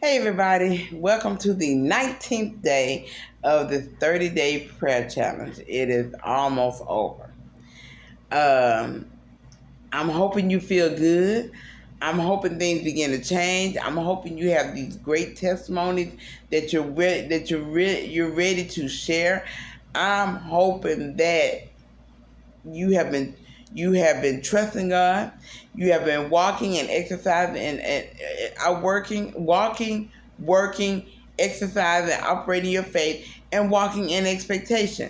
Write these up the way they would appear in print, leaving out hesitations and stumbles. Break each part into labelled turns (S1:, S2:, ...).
S1: Hey, everybody, welcome to the 19th day of the 30-day prayer challenge. It is almost over. Um, I'm hoping you feel good. I'm hoping things begin to change. I'm hoping you have these great testimonies that you're ready to share. I'm hoping that you have been you have been trusting God. You have been walking and exercising and working, exercising, operating your faith, and walking in expectation.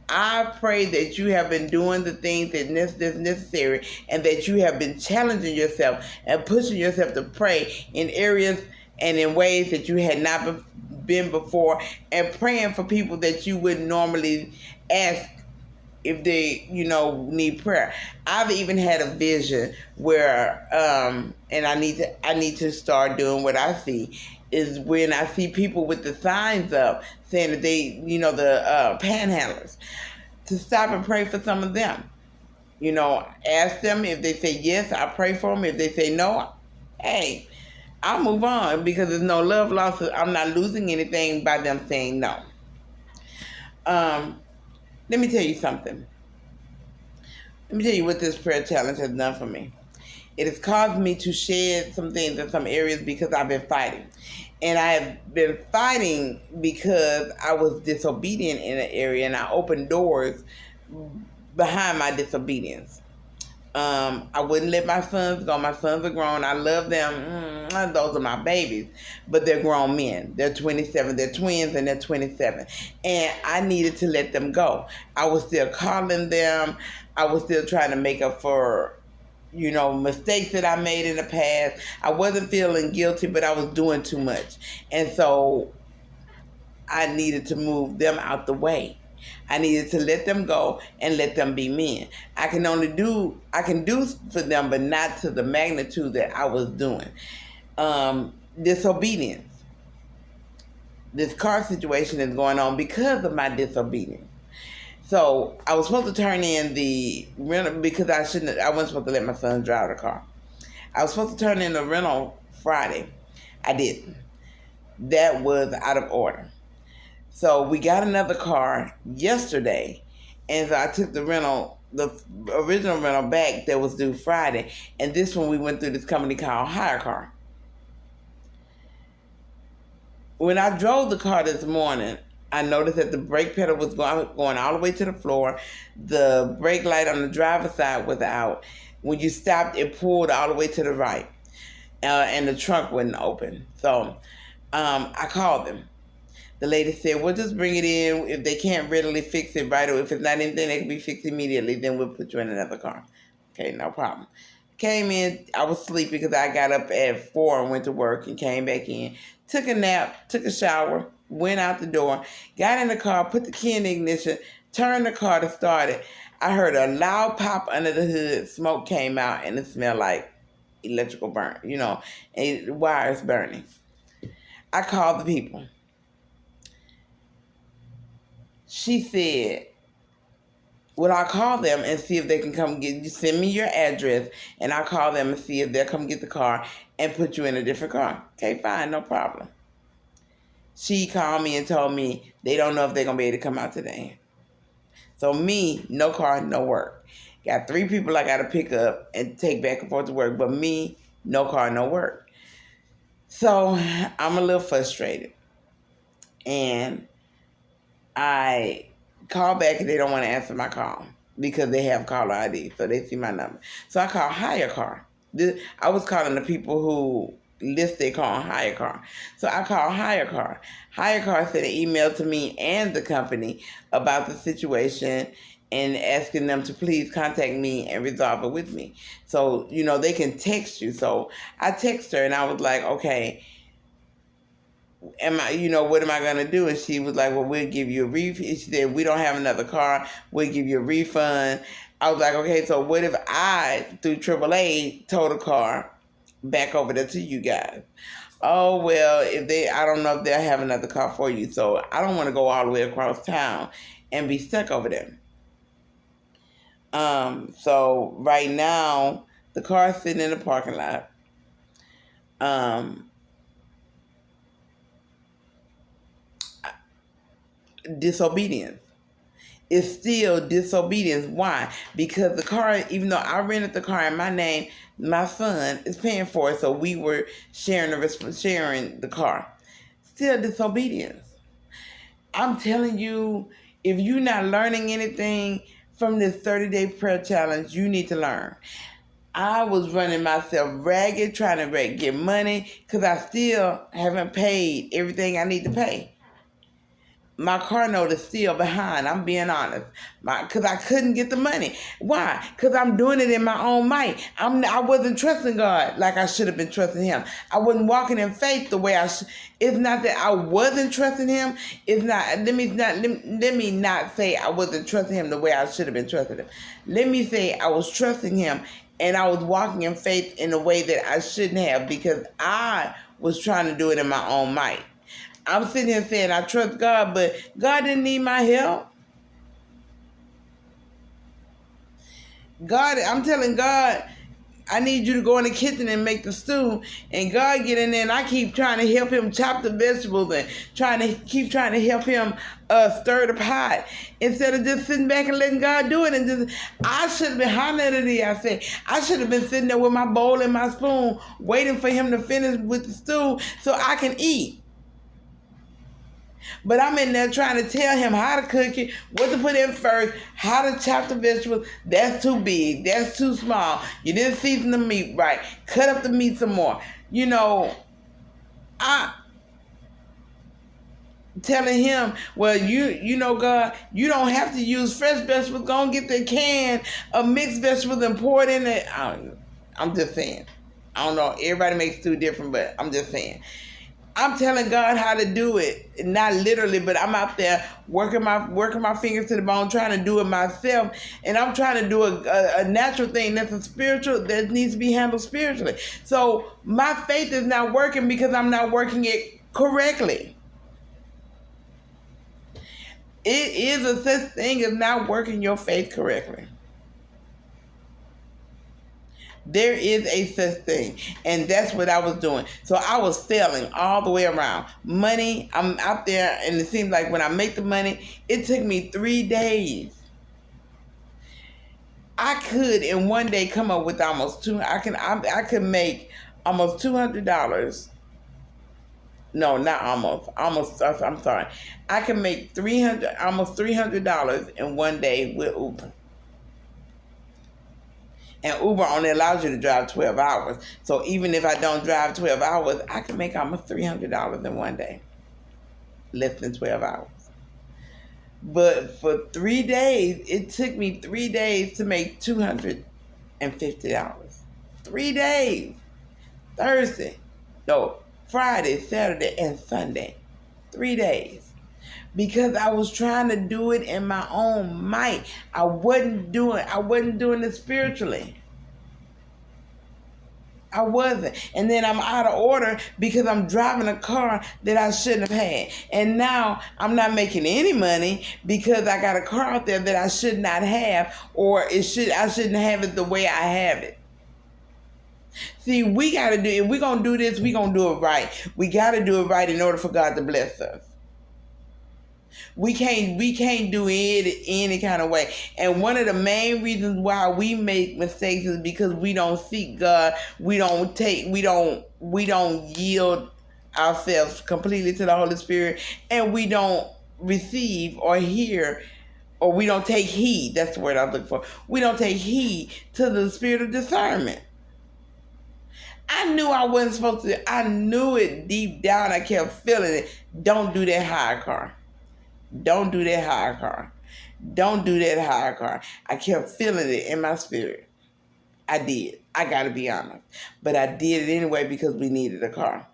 S1: I pray that you have been doing the things that's necessary, and that you have been challenging yourself and pushing yourself to pray in areas and in ways that you had not been before, and praying for people that you wouldn't normally ask if they need prayer. I've even had a vision where and I need to start doing what I see is when I see people with the signs up saying that they the panhandlers, to stop and pray for some of them. Ask them. If they say yes, I pray for them. If they say no, hey, I'll move on, because there's no love lost. I'm not losing anything by them saying no. Let me tell you something. Let me tell you what this prayer challenge has done for me. It has caused me to shed some things in some areas because I've been fighting. And I have been fighting because I was disobedient in an area, and I opened doors behind my disobedience. I wouldn't let my sons go. My sons are grown. I love them. Those are my babies. But they're grown men. They're 27. They're twins, and they're 27. And I needed to let them go. I was still calling them. I was still trying to make up for mistakes that I made in the past. I wasn't feeling guilty, but I was doing too much. And so I needed to move them out the way. I needed to let them go and let them be men. I can do for them, but not to the magnitude that I was doing. Disobedience. This car situation is going on because of my disobedience. So I was supposed to turn in the rental, because I wasn't supposed to let my son drive the car. I was supposed to turn in the rental Friday. I didn't. That was out of order. So we got another car yesterday, and so I took the original rental back that was due Friday, and this one we went through this company called Hire Car. When I drove the car this morning, I noticed that the brake pedal was going all the way to the floor. The brake light on the driver's side was out. When you stopped, it pulled all the way to the right, and the trunk wouldn't open. So I called them. The lady said, "We'll just bring it in. If they can't readily fix it right, or if it's not anything that can be fixed immediately, then we'll put you in another car." Okay, no problem. Came in. I was sleepy because I got up at 4 and went to work, and came back in. Took a nap, took a shower, went out the door, got in the car, put the key in the ignition, turned the car to start it. I heard a loud pop under the hood. Smoke came out, and it smelled like electrical burn, and wires burning. I called the people. She said, "Well, I'll call them and see if they can come get you. Send me your address, and I'll call them and see if they'll come get the car and put you in a different car." Okay, fine, no problem. She called me and told me they don't know if they're going to be able to come out today. So me, no car, no work. Got 3 people I got to pick up and take back and forth to work, but me, no car, no work. So I'm a little frustrated. And I call back, and they don't want to answer my call because they have caller ID, so they see my number. So I call Hire Car. I was calling the people who list their car on Hire Car. So I call Hire Car. Hire Car sent an email to me and the company about the situation, and asking them to please contact me and resolve it with me. So, they can text you. So I text her, and I was like, okay, what am I going to do? And she was like, well, we'll give you a refund. She said, we don't have another car. We'll give you a refund. I was like, okay, so what if I, through AAA, tow the car back over there to you guys? Oh, well, I don't know if they'll have another car for you. So I don't want to go all the way across town and be stuck over there. So right now, the car's sitting in the parking lot. disobedience. It's still disobedience. Why? Because the car, even though I rented the car in my name, my son is paying for it, so we were sharing the car. Still disobedience. I'm telling you, if you're not learning anything from this 30-day prayer challenge, you need to learn. I was running myself ragged trying to get money because I still haven't paid everything I need to pay. My car note is still behind. I'm being honest. Because I couldn't get the money. Why? Because I'm doing it in my own might. I wasn't trusting God like I should have been trusting Him. I wasn't walking in faith the way I should. It's not that I wasn't trusting Him. It's not. Let me not say I wasn't trusting Him the way I should have been trusting Him. Let me say I was trusting Him and I was walking in faith in a way that I shouldn't have because I was trying to do it in my own might. I'm sitting here saying I trust God, but God didn't need my help. I'm telling God, I need you to go in the kitchen and make the stew. And God get in there and I keep trying to help him chop the vegetables and trying to help him stir the pot. Instead of just sitting back and letting God do it. And I should have been I should have been sitting there with my bowl and my spoon waiting for him to finish with the stew so I can eat. But I'm in there trying to tell him how to cook it, what to put in first, how to chop the vegetables. That's too big. That's too small. You didn't season the meat right. Cut up the meat some more. I telling him, well, God, you don't have to use fresh vegetables. Go and get the can of mixed vegetables and pour it in there. I'm just saying. I don't know. Everybody makes stew different, but I'm just saying. I'm telling God how to do it, not literally, but I'm out there working my fingers to the bone, trying to do it myself, and I'm trying to do a natural thing that's a spiritual that needs to be handled spiritually. So my faith is not working because I'm not working it correctly. It is a such thing as not working your faith correctly. There is a such thing. And that's what I was doing. So I was failing all the way around. Money, I'm out there, and it seems like when I make the money, it took me 3 days. I could in one day come up with almost I could make almost $200. No, not almost. I'm sorry. I can make almost $300 in one day with Uber. And Uber only allows you to drive 12 hours. So even if I don't drive 12 hours, I can make almost $300 in one day. Less than 12 hours. But for 3 days, it took me 3 days to make $250. 3 days. Friday, Saturday, and Sunday. 3 days. Because I was trying to do it in my own might. I wasn't doing it spiritually. I wasn't. And then I'm out of order because I'm driving a car that I shouldn't have had. And now I'm not making any money because I got a car out there that I should not have, or I shouldn't have it the way I have it. See, if we're going to do this, we're going to do it right. We got to do it right in order for God to bless us. We can't do it any kind of way. And one of the main reasons why we make mistakes is because we don't seek God. We don't yield ourselves completely to the Holy Spirit, and we don't receive or hear, or we don't take heed. That's the word I was looking for. We don't take heed to the spirit of discernment. I knew I wasn't supposed to. I knew it deep down. I kept feeling it. Don't do that hire car. Don't do that hire car. Don't do that hire car. I kept feeling it in my spirit. I did. I got to be honest. But I did it anyway because we needed a car.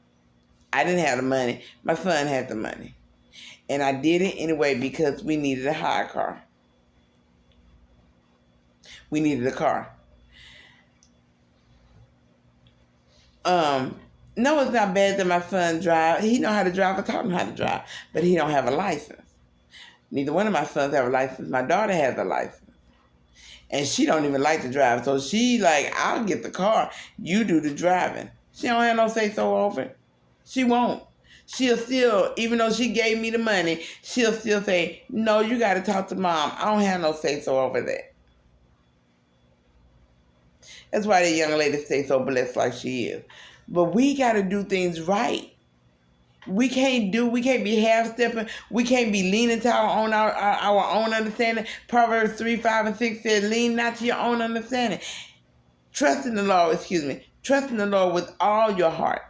S1: I didn't have the money. My son had the money. And I did it anyway because we needed a hire car. We needed a car. No, it's not bad that my son drives. He know how to drive. I taught him how to drive. But he don't have a license. Neither one of my sons have a license. My daughter has a license. And she don't even like to drive. So she I'll get the car. You do the driving. She don't have no say-so over it. She won't. She'll still, even though she gave me the money, she'll still say, no, you got to talk to mom. I don't have no say-so over that. That's why the young lady stays so blessed like she is. But we got to do things right. We can't be half-stepping. We can't be leaning to our own understanding. Proverbs 3, 5, and 6 says, lean not to your own understanding. Trust in the Lord with all your heart.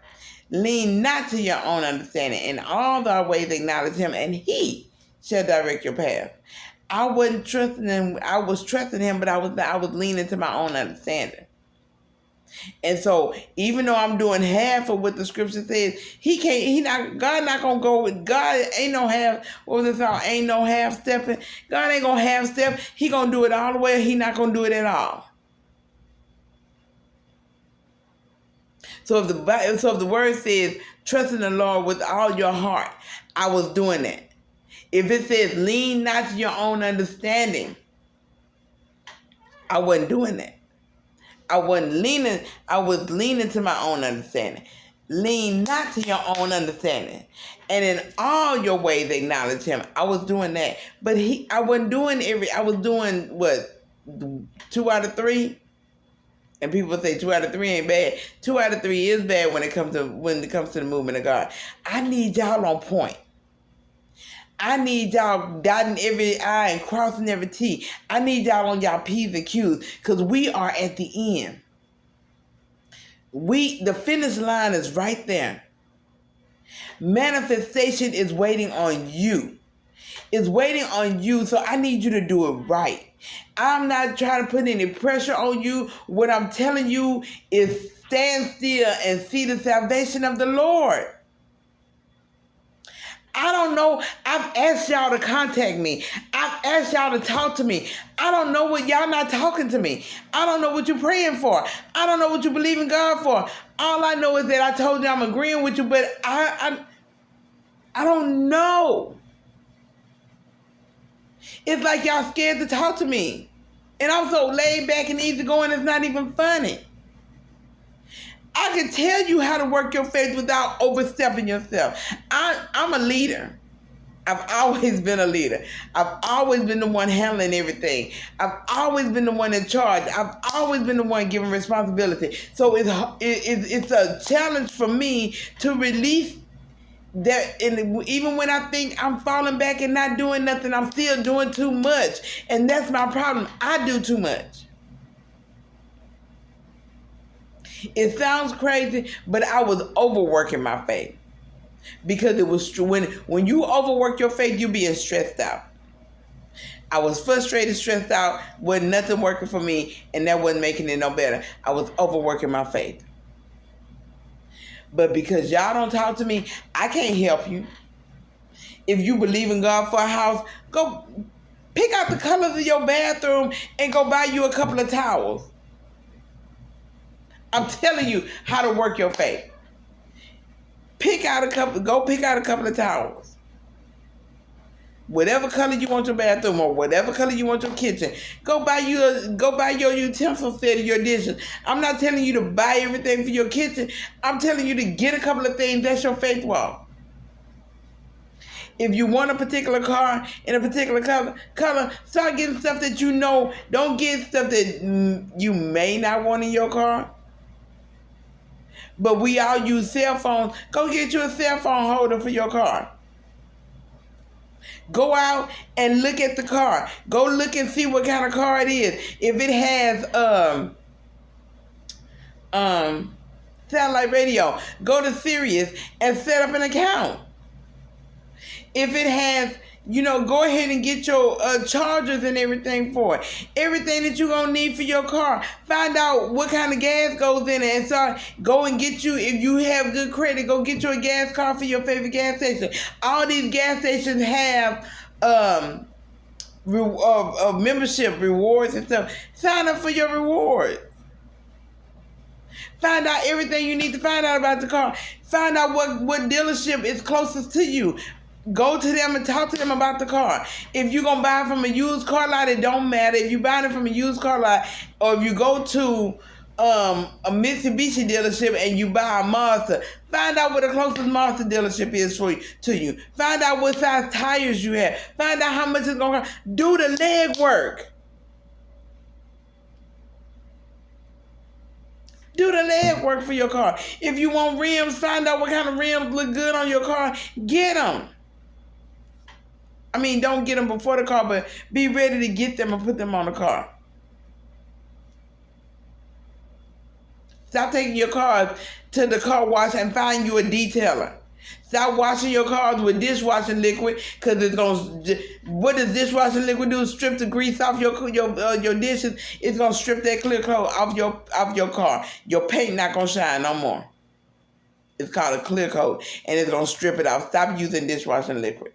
S1: Lean not to your own understanding. In all thy ways acknowledge him, and he shall direct your path. I wasn't trusting him. I was trusting him, but I was leaning to my own understanding. And so, even though I'm doing half of what the scripture says, God not gonna go with God. Ain't no half. What was it called? Ain't no half stepping. God ain't gonna half step. He gonna do it all the way. Or he not gonna do it at all. So if the word says trust in the Lord with all your heart, I was doing that. If it says lean not to your own understanding, I wasn't doing that. I was leaning to my own understanding. Lean not to your own understanding. And in all your ways acknowledge him. I was doing that. But I wasn't doing I was doing what? 2 out of 3? And people say 2 out of 3 ain't bad. 2 out of 3 is bad when it comes to the movement of God. I need y'all on point. I need y'all dotting every I and crossing every T. I need y'all on y'all P's and Q's because we are at the end. The finish line is right there. Manifestation is waiting on you. It's waiting on you, so I need you to do it right. I'm not trying to put any pressure on you. What I'm telling you is stand still and see the salvation of the Lord. I don't know. I've asked y'all to contact me. I've asked y'all to talk to me. I don't know what y'all not talking to me. I don't know what you're praying for. I don't know what you believe in God for. All I know is that I told you I'm agreeing with you, but I don't know. It's like y'all scared to talk to me. And I'm so laid back and easygoing, it's not even funny. I can tell you how to work your faith without overstepping yourself. I'm a leader. I've always been a leader. I've always been the one handling everything. I've always been the one in charge. I've always been the one giving responsibility. So it's a challenge for me to release that. And even when I think I'm falling back and not doing nothing, I'm still doing too much. And that's my problem. I do too much. It sounds crazy, but I was overworking my faith because it was when you overwork your faith, you're being stressed out. I was frustrated, stressed out, wasn't nothing working for me, and that wasn't making it no better. I was overworking my faith. But because y'all don't talk to me, I can't help you. If you believe in God for a house, go pick out the colors of your bathroom and go buy you a couple of towels. I'm telling you how to work your faith. Go pick out a couple of towels. Whatever color you want your bathroom or whatever color you want your kitchen. Go buy your utensil set of your dishes. I'm not telling you to buy everything for your kitchen. I'm telling you to get a couple of things. That's your faith walk. If you want a particular car in a particular color, start getting stuff that you know. Don't get stuff that you may not want in your car. But we all use cell phones. Go get you a cell phone holder for your car. Go out and look at the car. Go look and see what kind of car it is. If it has satellite radio, go to Sirius and set up an account. If it has, go ahead and get your chargers and everything for it. Everything that you're going to need for your car. Find out what kind of gas goes in it and go and get you, if you have good credit, go get you a gas car for your favorite gas station. All these gas stations have membership rewards and stuff. Sign up for your rewards. Find out everything you need to find out about the car. Find out what dealership is closest to you. Go to them and talk to them about the car. If you're going to buy from a used car lot, it don't matter. If you're buying it from a used car lot, or if you go to a Mitsubishi dealership and you buy a Mazda, find out where the closest Mazda dealership is to you. Find out what size tires you have. Find out how much it's going to cost. Do the leg work. Do the leg work for your car. If you want rims, find out what kind of rims look good on your car. Get them. I mean, don't get them before the car, but be ready to get them and put them on the car. Stop taking your cars to the car wash and find you a detailer. Stop washing your cars with dishwashing liquid, because it's gonna. What does dishwashing liquid do? Strip the grease off your dishes. It's gonna strip that clear coat off your car. Your paint not gonna shine no more. It's called a clear coat, and it's gonna strip it off. Stop using dishwashing liquid.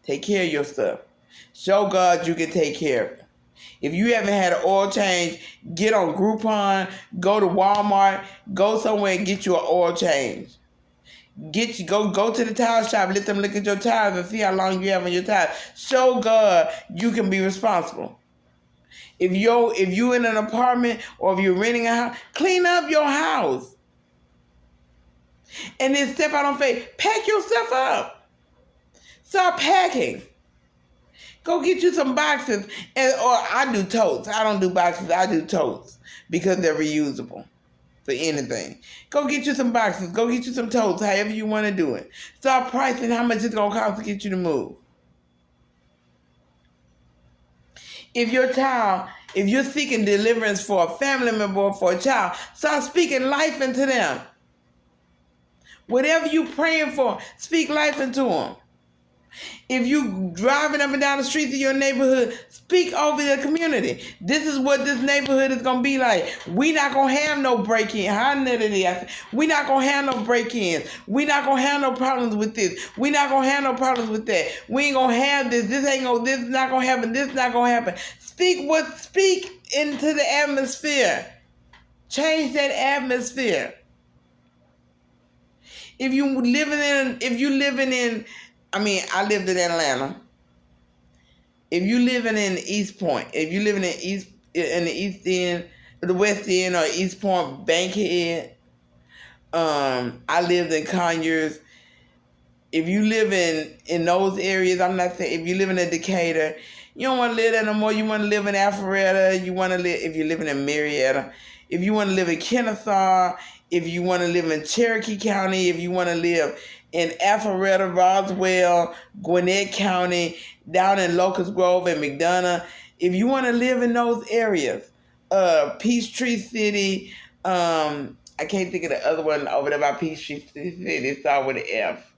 S1: Take care of your stuff. Show God you can take care of it. If you haven't had an oil change, get on Groupon, go to Walmart, go somewhere and get you an oil change. Go to the tire shop, let them look at your tires and see how long you have on your tires. Show God you can be responsible. If you in an apartment or if you're renting a house, clean up your house. And then step out on faith. Pack your stuff up. Start packing. Go get you some boxes, or I do totes. I don't do boxes. I do totes because they're reusable for anything. Go get you some boxes. Go get you some totes, however you want to do it. Start pricing how much it's going to cost to get you to move. If you're seeking deliverance for a family member or for a child, start speaking life into them. Whatever you're praying for, speak life into them. If you driving up and down the streets of your neighborhood, speak over the community. This is what this neighborhood is going to be like. We not going to have no break-in. We not going to have no break-ins. We not going to have no problems with this. We not going to have no problems with that. We ain't going to have this. This is not going to happen. This is not going to happen. Speak into the atmosphere. Change that atmosphere. If you living in I lived in Atlanta. If you living in East Point, if you living in the East End, the West End, or East Point, Bankhead, I lived in Conyers. If you live in those areas, I'm not saying if you live in Decatur, you don't want to live there no more. You want to live in Alpharetta. You want to live if you're living in Marietta. If you want to live in Kennesaw, if you want to live in Cherokee County, if you want to live in Alpharetta, Roswell, Gwinnett County, down in Locust Grove and McDonough. If you want to live in those areas, Peachtree City, I can't think of the other one over there by Peachtree City. It starts with an F.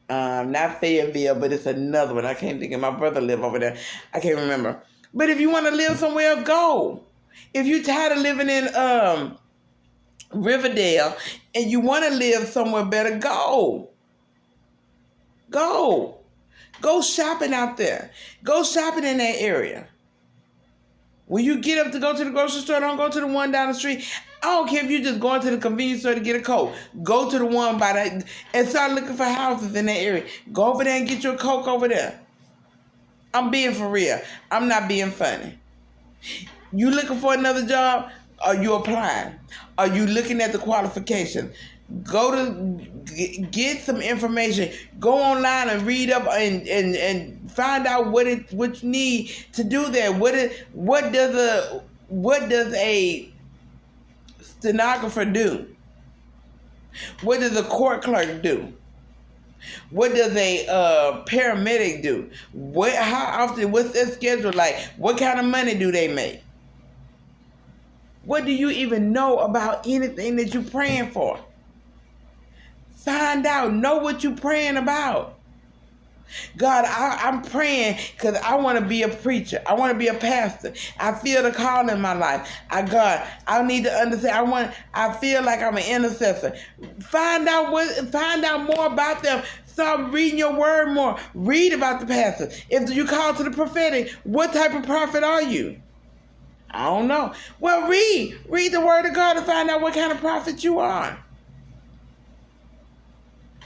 S1: Not Fayetteville, but it's another one. I can't think of. My brother lived over there. I can't remember. But if you want to live somewhere else, go. If you're tired of living in Riverdale and you want to live somewhere better, go shopping out there. Go shopping in that area. When you get up to go to the grocery store, don't go to the one down the street. I don't care if you're just going to the convenience store to get a Coke. Go to the one by that and start looking for houses in that area. Go over there and get your Coke over there. I'm being for real. I'm not being funny. You looking for another job? Are you applying? Are you looking at the qualifications? Go to get some information. Go online and read up and find out what you need to do there. What does a stenographer do? What does a court clerk do? What does a paramedic do? How often? What's their schedule like? What kind of money do they make? What do you even know about anything that you're praying for? Find out. Know what you're praying about. God, I'm praying because I want to be a preacher. I want to be a pastor. I feel the call in my life. God, I need to understand. I feel like I'm an intercessor. Find out more about them. Start reading your word more. Read about the pastor. If you call to the prophetic, what type of prophet are you? I don't know. Well, read the word of God to find out what kind of prophet you are.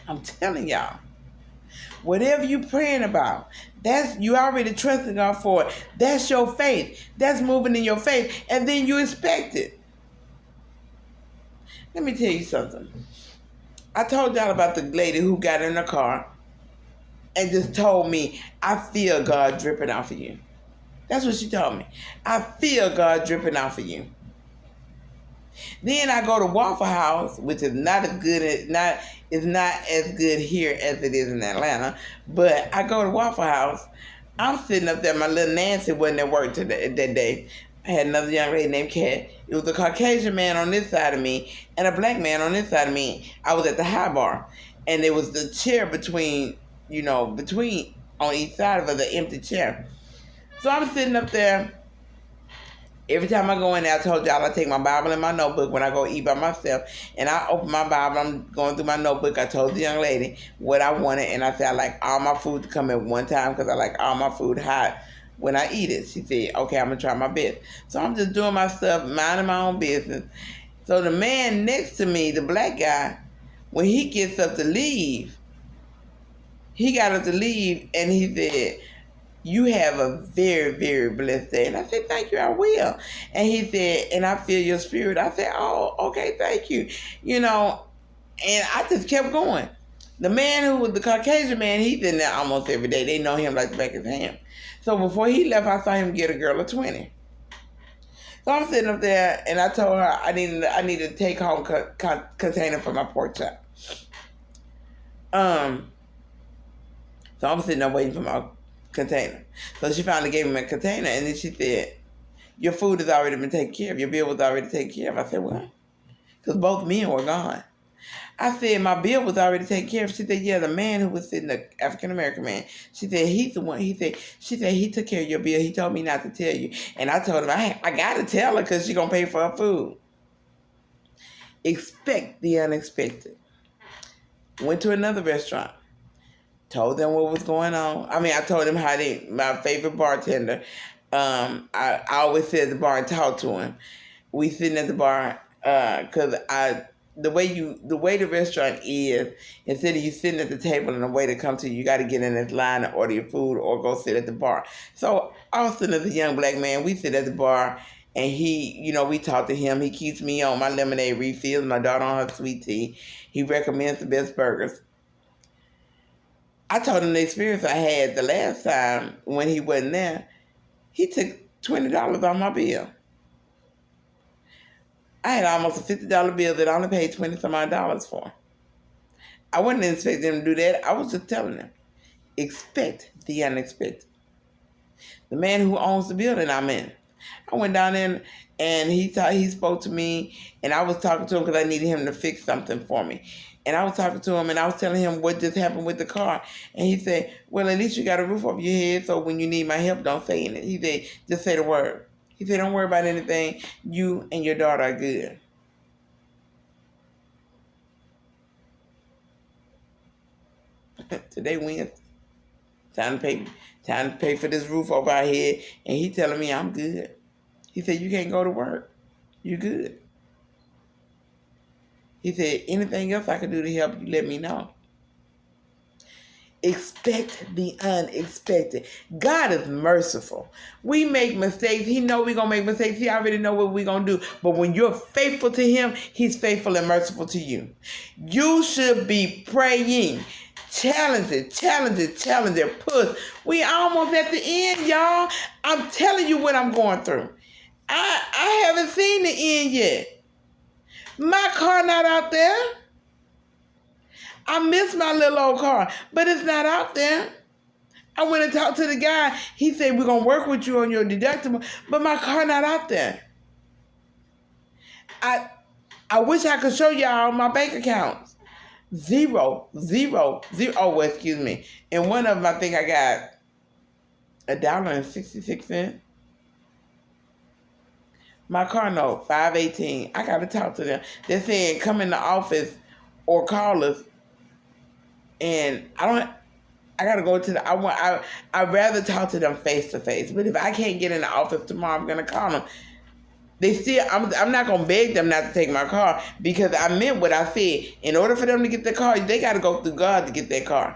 S1: I'm telling y'all. Whatever you praying about, that's you already trusting God for it. That's your faith. That's moving in your faith. And then you expect it. Let me tell you something. I told y'all about the lady who got in the car and just told me, I feel God dripping off of you. That's what she told me. I feel God dripping off of you. Then I go to Waffle House, which is not as good here as it is in Atlanta. But I go to Waffle House. I'm sitting up there. My little Nancy wasn't at work that day. I had another young lady named Kat. It was a Caucasian man on this side of me and a black man on this side of me. I was at the high bar, and there was the chair between on each side of her, the empty chair. So I'm sitting up there. Every time I go in there, I told y'all I take my Bible and my notebook when I go eat by myself. And I open my Bible, I'm going through my notebook. I told the young lady what I wanted, and I said I like all my food to come at one time because I like all my food hot when I eat it. She said, okay, I'm going to try my best. So I'm just doing my stuff, minding my own business. So the man next to me, the black guy, when he gets up to leave, he got up to leave, and he said, you have a very, very blessed day. And I said, thank you, I will. And he said, and I feel your spirit. I said, oh, okay, thank you. And I just kept going. The man who was the Caucasian man, he's in there almost every day. They know him like the back of his hand. So before he left, I saw him get a girl of 20. So I'm sitting up there, and I told her I needed to take home container for my pork chop. So I'm sitting there waiting for my container. So she finally gave me a container, and then she said, your food has already been taken care of. Your bill was already taken care of. I said, what? Because both men were gone. I said, my bill was already taken care of. She said, yeah, the man who was sitting, the African-American man, she said, he's the one. She said, he took care of your bill. He told me not to tell you. And I told him, I got to tell her because she's going to pay for her food. Expect the unexpected. Went to another restaurant. Told them what was going on. I told them my favorite bartender. I always sit at the bar and talk to him. We sitting at the bar because the way the restaurant is, instead of you sitting at the table and the waiter come to you, you got to get in this line and order your food or go sit at the bar. So Austin is a young black man. We sit at the bar, and he, we talk to him. He keeps me on my lemonade refills, my daughter on her sweet tea. He recommends the best burgers. I told him the experience I had the last time when he wasn't there. He took $20 on my bill. I had almost a $50 bill that I only paid $20-some-odd for. I wasn't expecting him to do that. I was just telling him, expect the unexpected. The man who owns the building I'm in, I went down there and he spoke to me, and I was talking to him because I needed him to fix something for me. And I was talking to him, and I was telling him what just happened with the car. And he said, well, at least you got a roof over your head, so when you need my help, don't say anything. He said, just say the word. He said, don't worry about anything. You and your daughter are good. Today Wednesday. Time to pay for this roof over our head. And he telling me I'm good. He said, you can't go to work. You good. He said, anything else I can do to help you, let me know. Expect the unexpected. God is merciful. We make mistakes. He knows we're going to make mistakes. He already knows what we're going to do. But when you're faithful to him, he's faithful and merciful to you. You should be praying. Challenge it, push. We almost at the end, y'all. I'm telling you what I'm going through. I haven't seen the end yet. My car not out there. I miss my little old car, but it's not out there. I went and talked to the guy. He said, we're going to work with you on your deductible, but my car not out there. I wish I could show y'all my bank accounts. Zero. Oh, well, excuse me. And one of them, I think I got $1.66. My car note, $5.18. I got to talk to them. They're saying come in the office or call us. And I got to go to I'd rather talk to them face to face. But if I can't get in the office tomorrow, I'm going to call them. I'm not going to beg them not to take my car because I meant what I said. In order for them to get the car, they got to go through God to get their car.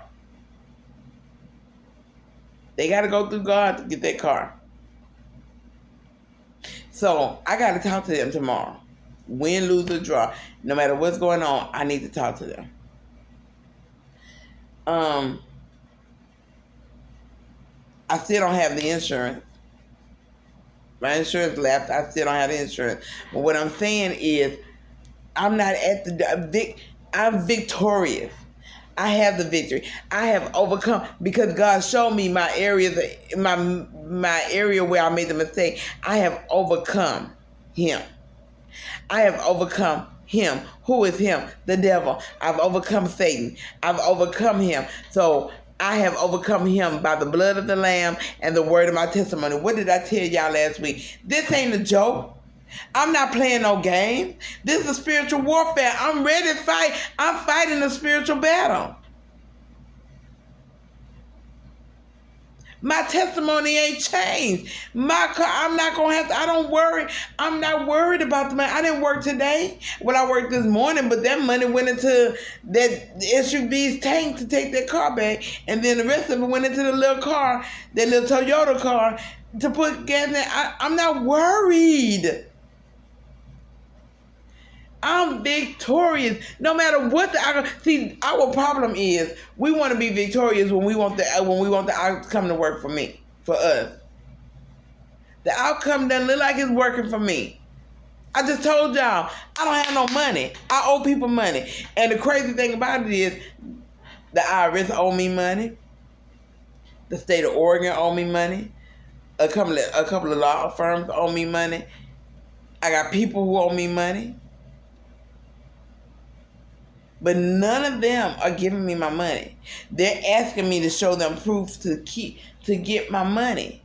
S1: They got to go through God to get that car. So I got to talk to them tomorrow. Win, lose, or draw. No matter what's going on, I need to talk to them. I still don't have the insurance. My insurance lapsed. I still don't have the insurance. But what I'm saying is, I'm not at the. I'm victorious. I have the victory. I have overcome because God showed me my areas, my area where I made the mistake. I have overcome him. I have overcome him. Who is him? The devil. I've overcome Satan. I've overcome him. So I have overcome him by the blood of the Lamb and the word of my testimony. What did I tell y'all last week? This ain't a joke. I'm not playing no game. This is spiritual warfare. I'm ready to fight. I'm fighting a spiritual battle. My testimony ain't changed. My car, I'm not going to have to, I don't worry. I'm not worried about the money. I didn't work today. Well, I worked this morning, but that money went into that SUV's tank to take that car back. And then the rest of it went into the little car, that little Toyota car, to put gas in. I'm not worried. I'm victorious. No matter what see, our problem is we want to be victorious when we want the outcome to work for me, for us. The outcome doesn't look like it's working for me. I just told y'all I don't have no money. I owe people money, and the crazy thing about it is the IRS owe me money. The state of Oregon owe me money. A couple of law firms owe me money. I got people who owe me money. But none of them are giving me my money. They're asking me to show them proof to get my money.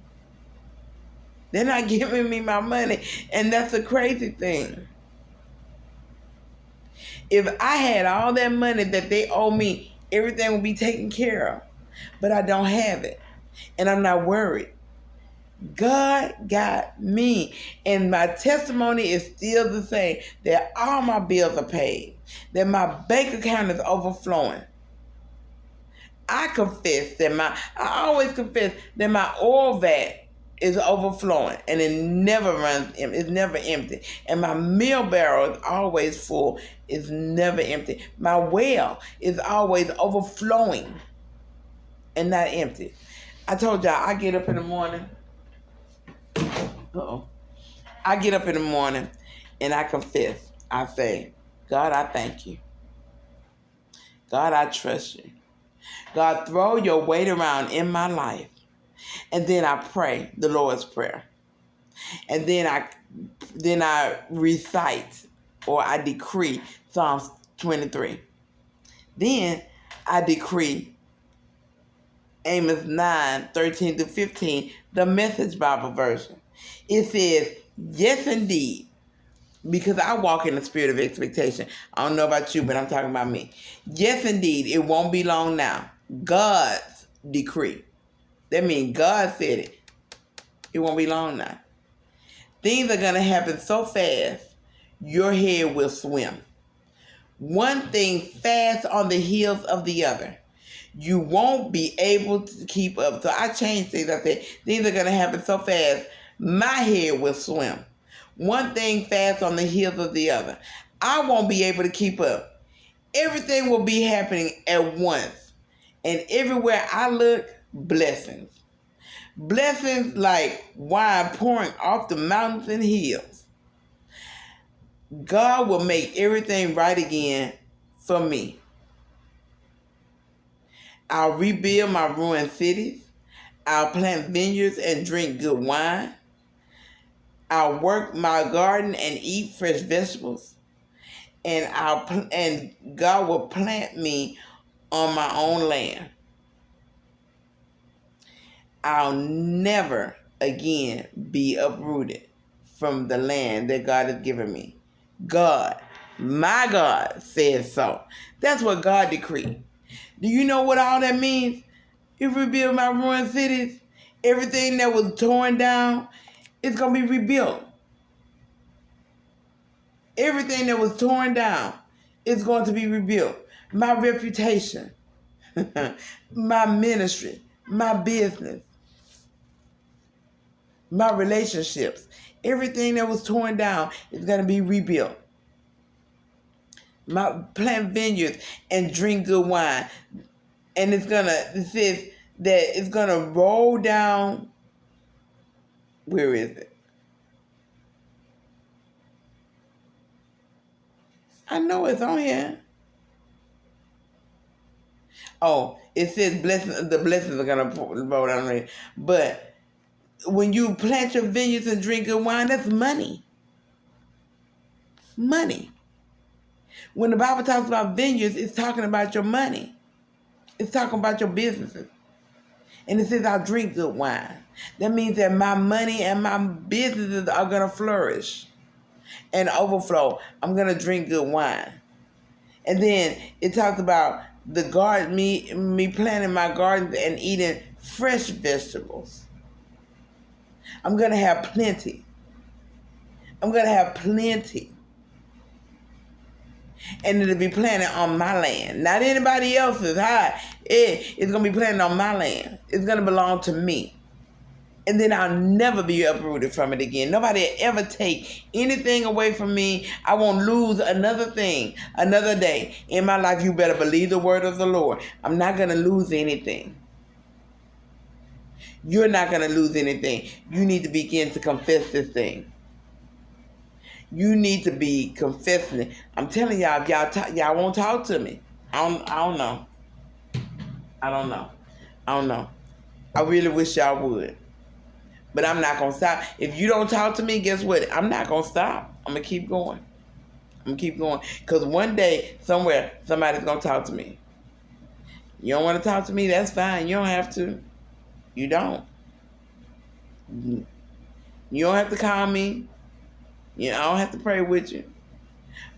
S1: They're not giving me my money. And that's the crazy thing. If I had all that money that they owe me, everything would be taken care of. But I don't have it. And I'm not worried. God got me. And my testimony is still the same. That all my bills are paid. That my bank account is overflowing. I always confess that my oil vat is overflowing and it never runs empty. It's never empty. And my meal barrel is always full. It's never empty. My well is always overflowing and not empty. I told y'all I get up in the morning. I get up in the morning and I confess. I say, God, I thank you. God, I trust you. God, throw your weight around in my life. And then I pray the Lord's Prayer. And then I recite or I decree Psalms 23. Then I decree Amos 9:13-15, the Message Bible version. It says, yes, indeed. Because I walk in the spirit of expectation. I don't know about you, but I'm talking about me. Yes, indeed, it won't be long now. God's decree. That means God said it. It won't be long now. Things are going to happen so fast, your head will swim. One thing fast on the heels of the other. You won't be able to keep up. So I changed things. I said, things are going to happen so fast, my head will swim. One thing fast on the heels of the other. I won't be able to keep up. Everything will be happening at once. And everywhere I look, blessings. Blessings like wine pouring off the mountains and hills. God will make everything right again for me. I'll rebuild my ruined cities. I'll plant vineyards and drink good wine. I'll work my garden and eat fresh vegetables, and God will plant me on my own land. I'll never again be uprooted from the land that God has given me. God, my God, says so. That's what God decreed. Do you know what all that means? He rebuild my ruined cities. Everything that was torn down, it's going to be rebuilt. Everything that was torn down is going to be rebuilt. My reputation, my ministry, my business, My relationships, everything that was torn down is going to be rebuilt. My plant vineyards and drink good wine. And it says that it's going to roll down. Where is it? I know it's on here. Oh, it says the blessings are going to roll down there. But when you plant your vineyards and drink good wine, that's money. Money. When the Bible talks about vineyards, it's talking about your money. It's talking about your businesses. And it says, I'll drink good wine. That means that my money and my businesses are going to flourish and overflow. I'm going to drink good wine. And then it talks about the garden, me planting my gardens and eating fresh vegetables. I'm going to have plenty. I'm going to have plenty. And it'll be planted on my land, not anybody else's. It's going to be planted on my land. It's going to belong to me. And then I'll never be uprooted from it again. Nobody ever take anything away from me. I won't lose another thing, another day in my life. You better believe the word of the Lord. I'm not going to lose anything. You're not going to lose anything. You need to begin to confess this thing. You need to be confessing it. I'm telling y'all, if y'all won't talk to me. I don't know. I don't know. I really wish y'all would. But I'm not going to stop. If you don't talk to me, guess what? I'm not going to stop. I'm going to keep going. Because one day, somewhere, somebody's going to talk to me. You don't want to talk to me? That's fine. You don't have to. You don't. You don't have to call me. I don't have to pray with you.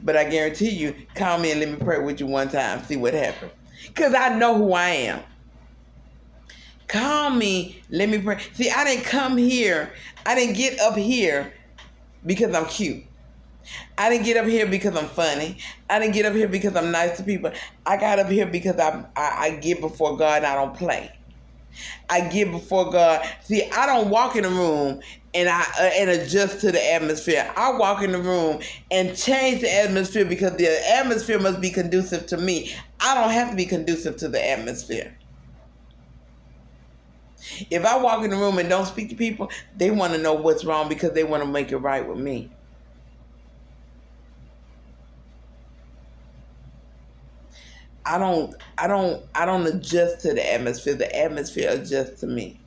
S1: But I guarantee you, call me and let me pray with you one time. See what happens. Because I know who I am. Call me. Let me pray. See, I didn't come here. I didn't get up here because I'm cute. I didn't get up here because I'm funny. I didn't get up here because I'm nice to people. I got up here because I get before God and I don't play. I get before God. See, I don't walk in the room and adjust to the atmosphere. I walk in the room and change the atmosphere because the atmosphere must be conducive to me. I don't have to be conducive to the atmosphere. If I walk in the room and don't speak to people, they want to know what's wrong because they want to make it right with me. I don't adjust to the atmosphere. The atmosphere adjusts to me.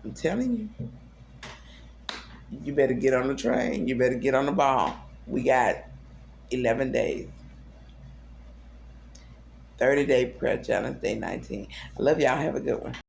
S1: I'm telling you. You better get on the train. You better get on the ball. We got 11 days. 30-day prayer challenge, day 19. I love y'all. Have a good one.